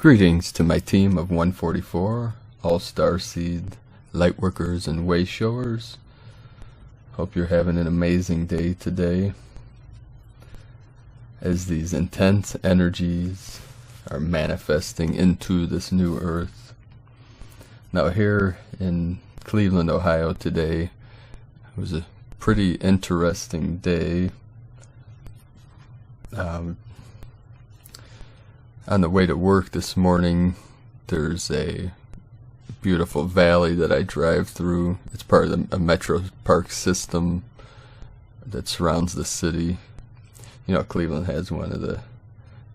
Greetings to my team of 144, all starseed, lightworkers, and way showers. Hope you're having an amazing day today, as these intense energies are manifesting into this new earth. Now here in Cleveland, Ohio today, it was a pretty interesting day. On the way to work this morning, there's a beautiful valley that I drive through. It's part of a metro park system that surrounds the city. You know, Cleveland has one of the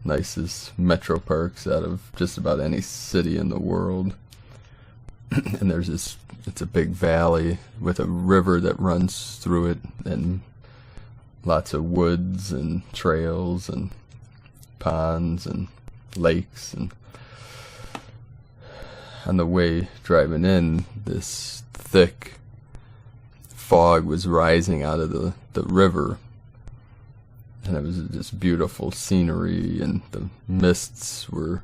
nicest metro parks out of just about any city in the world. And there's this, it's a big valley with a river that runs through it, and lots of woods and trails and ponds and lakes. And on the way driving in, this thick fog was rising out of the river, and it was just beautiful scenery, and the mists were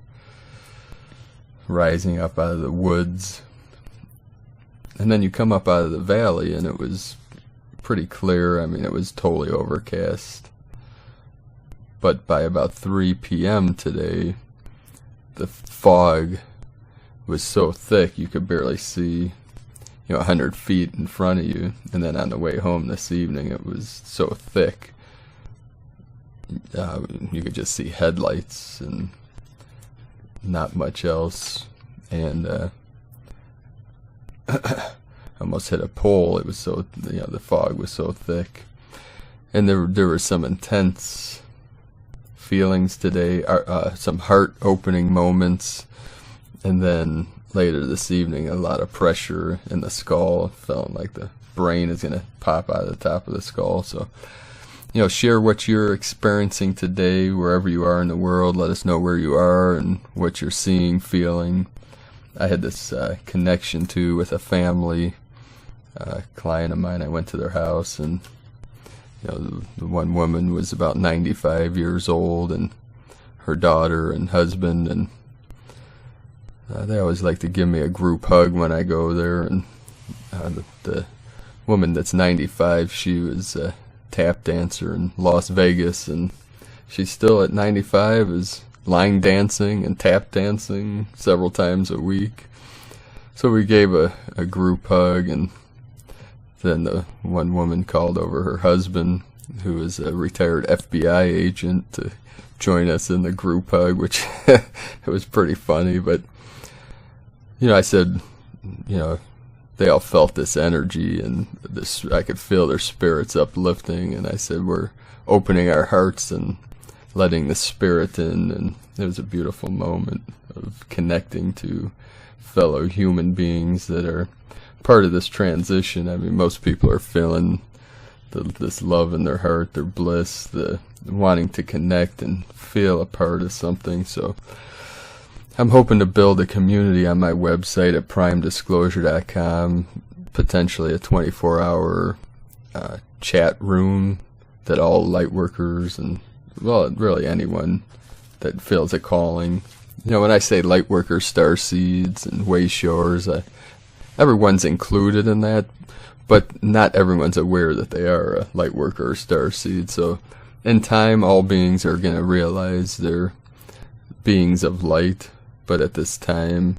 rising up out of the woods. And then you come up out of the valley and it was pretty clear. I mean, it was totally overcast. But by about 3 p.m. today, the fog was so thick you could barely see, 100 feet in front of you. And then on the way home this evening, it was so thick, you could just see headlights and not much else. And almost hit a pole. It was so, the fog was so thick. And there were some intense feelings today, some heart-opening moments, and then later this evening, a lot of pressure in the skull. Feeling like the brain is going to pop out of the top of the skull. So, share what you're experiencing today, wherever you are in the world. Let us know where you are and what you're seeing, feeling. I had this connection with a family, client of mine. I went to their house, and the one woman was about 95 years old, and her daughter and husband, and they always like to give me a group hug when I go there. And the woman that's 95, she was a tap dancer in Las Vegas, and she's still at 95 is line dancing and tap dancing several times a week. So we gave a group hug, and then the one woman called over her husband, who is a retired FBI agent, to join us in the group hug, which it was pretty funny. But I said, they all felt this energy, and I could feel their spirits uplifting, and I said, we're opening our hearts and letting the spirit in. And it was a beautiful moment of connecting to fellow human beings that are part of this transition. I mean, most people are feeling this love in their heart, their bliss, the wanting to connect and feel a part of something. So I'm hoping to build a community on my website at primedisclosure.com, potentially a 24-hour chat room that all lightworkers and, well, really anyone that feels a calling. When I say lightworkers, starseeds, and way showers, everyone's included in that, but not everyone's aware that they are a lightworker or starseed. So in time, all beings are going to realize they're beings of light. But at this time,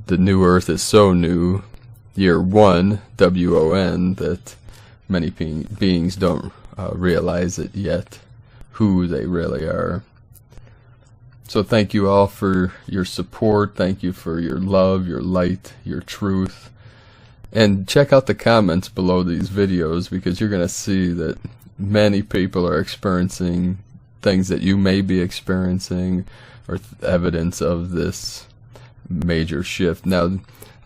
the new earth is so new, year 1, WON, that many beings don't realize it yet, who they really are. So thank you all for your support. Thank you for your love, your light, your truth. And check out the comments below these videos, because you're going to see that many people are experiencing things that you may be experiencing, or evidence of this major shift. Now,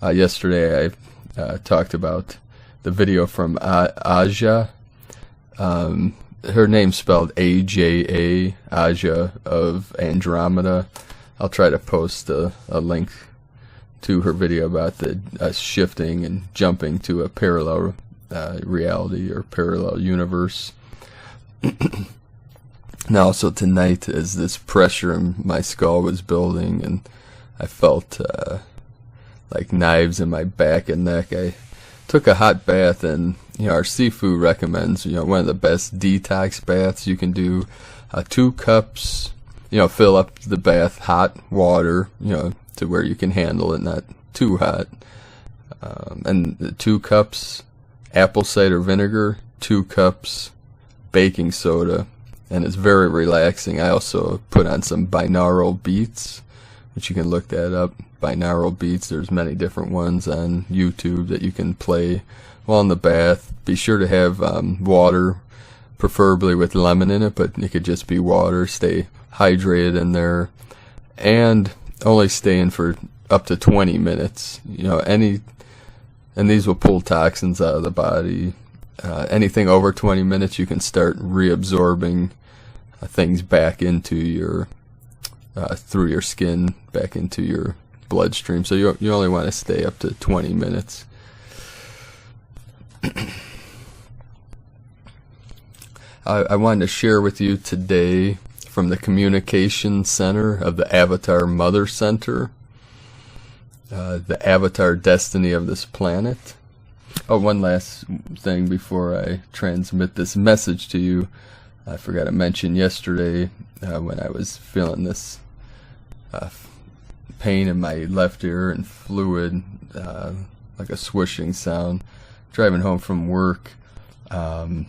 yesterday I talked about the video from Aja. Her name's spelled A-J-A, Aja of Andromeda. I'll try to post a link to her video about us shifting and jumping to a parallel reality or parallel universe. Now, also tonight, as this pressure in my skull was building, and I felt like knives in my back and neck, I took a hot bath. And our Sifu recommends one of the best detox baths you can do. 2 cups, fill up the bath hot water, to where you can handle it, not too hot. And 2 cups apple cider vinegar, 2 cups baking soda, and it's very relaxing. I also put on some binaural beats, which you can look that up. Binaural beats, there's many different ones on YouTube that you can play while in the bath. Be sure to have water, preferably with lemon in it, but it could just be water. Stay hydrated in there, and only stay in for up to 20 minutes. And these will pull toxins out of the body. Anything over 20 minutes, you can start reabsorbing things back into your, through your skin, back into your bloodstream. So you only want to stay up to 20 minutes. I wanted to share with you today from the Communication Center of the Avatar Mother Center, the Avatar Destiny of this planet. Oh, one last thing before I transmit this message to you. I forgot to mention yesterday when I was feeling this pain in my left ear and fluid, like a swishing sound, driving home from work. I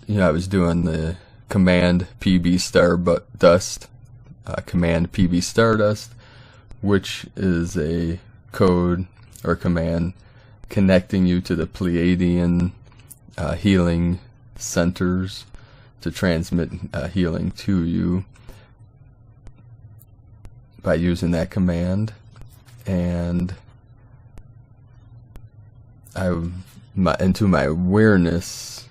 was doing the Command PB Stardust, Command PB Stardust, which is a code or command connecting you to the Pleiadian healing centers to transmit healing to you by using that command. And into my awareness,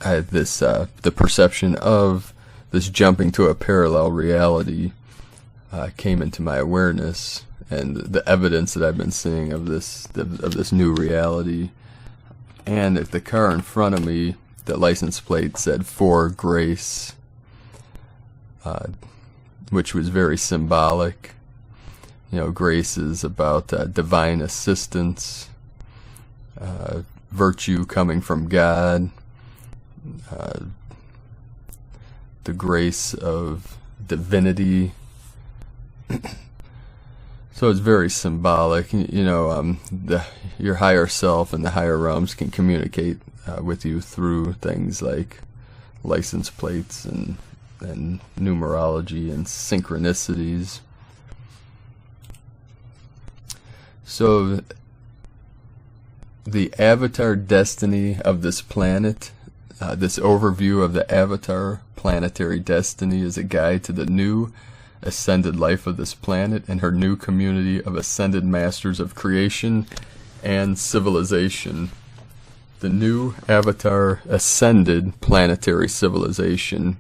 I had this the perception of this jumping to a parallel reality came into my awareness, and the evidence that I've been seeing of this new reality. And at the car in front of me, the license plate said "For Grace," which was very symbolic. Grace is about divine assistance, virtue coming from God, the grace of divinity. So it's very symbolic. Your higher self and the higher realms can communicate with you through things like license plates and numerology and synchronicities. So the avatar destiny of this planet, this overview of the avatar planetary destiny, is a guide to the new ascended life of this planet and her new community of ascended masters of creation and civilization. The new avatar ascended planetary civilization.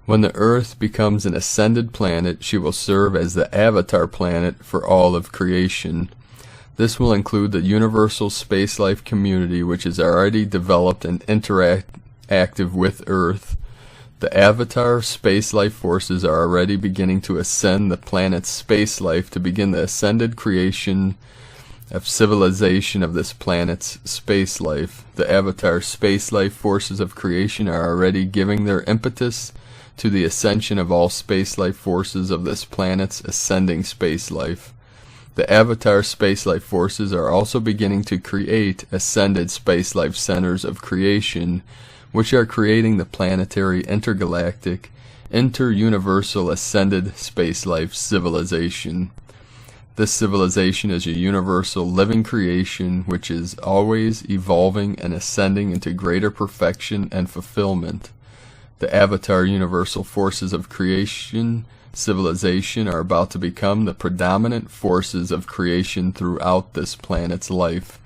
When the Earth becomes an ascended planet, she will serve as the avatar planet for all of creation. This will include the universal SpaceLife community, which is already developed and interactive with Earth. The avatar SpaceLife forces are already beginning to ascend the planet's SpaceLife to begin the ascended creation of civilization of this planet's SpaceLife. The avatar SpaceLife forces of creation are already giving their impetus to the ascension of all SpaceLife forces of this planet's ascending SpaceLife. The avatar SpaceLife forces are also beginning to create ascended SpaceLife centers of creation, which are creating the planetary, intergalactic, inter-universal ascended SpaceLife civilization. This civilization is a universal living creation which is always evolving and ascending into greater perfection and fulfillment. The avatar universal forces of creation civilization are about to become the predominant forces of creation throughout this planet's life.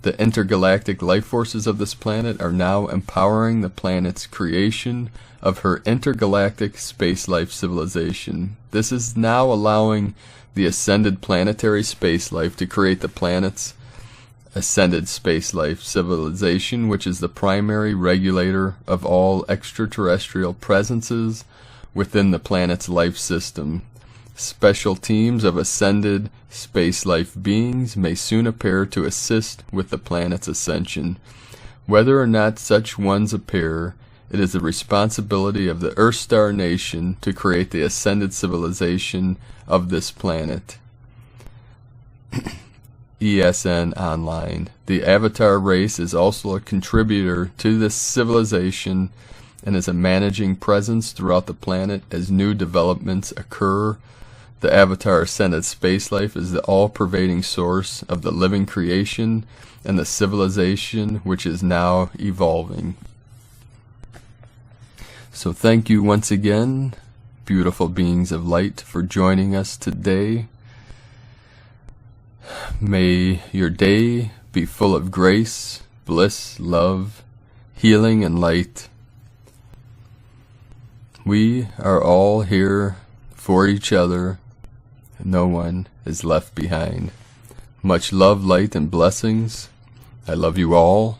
The intergalactic life forces of this planet are now empowering the planet's creation of her intergalactic SpaceLife civilization. This is now allowing the ascended planetary SpaceLife to create the planet's ascended SpaceLife civilization, which is the primary regulator of all extraterrestrial presences within the planet's life system. Special teams of ascended SpaceLife beings may soon appear to assist with the planet's ascension. Whether or not such ones appear, it is the responsibility of the Earthstar Nation to create the ascended civilization of this planet. ESN Online. The Avatar race is also a contributor to this civilization and is a managing presence throughout the planet as new developments occur. The Avatar Ascended SpaceLife is the all-pervading source of the living creation and the civilization which is now evolving. So thank you once again, beautiful beings of light, for joining us today. May your day be full of grace, bliss, love, healing, and light. We are all here for each other. No one is left behind. Much love, light, and blessings. I love you all.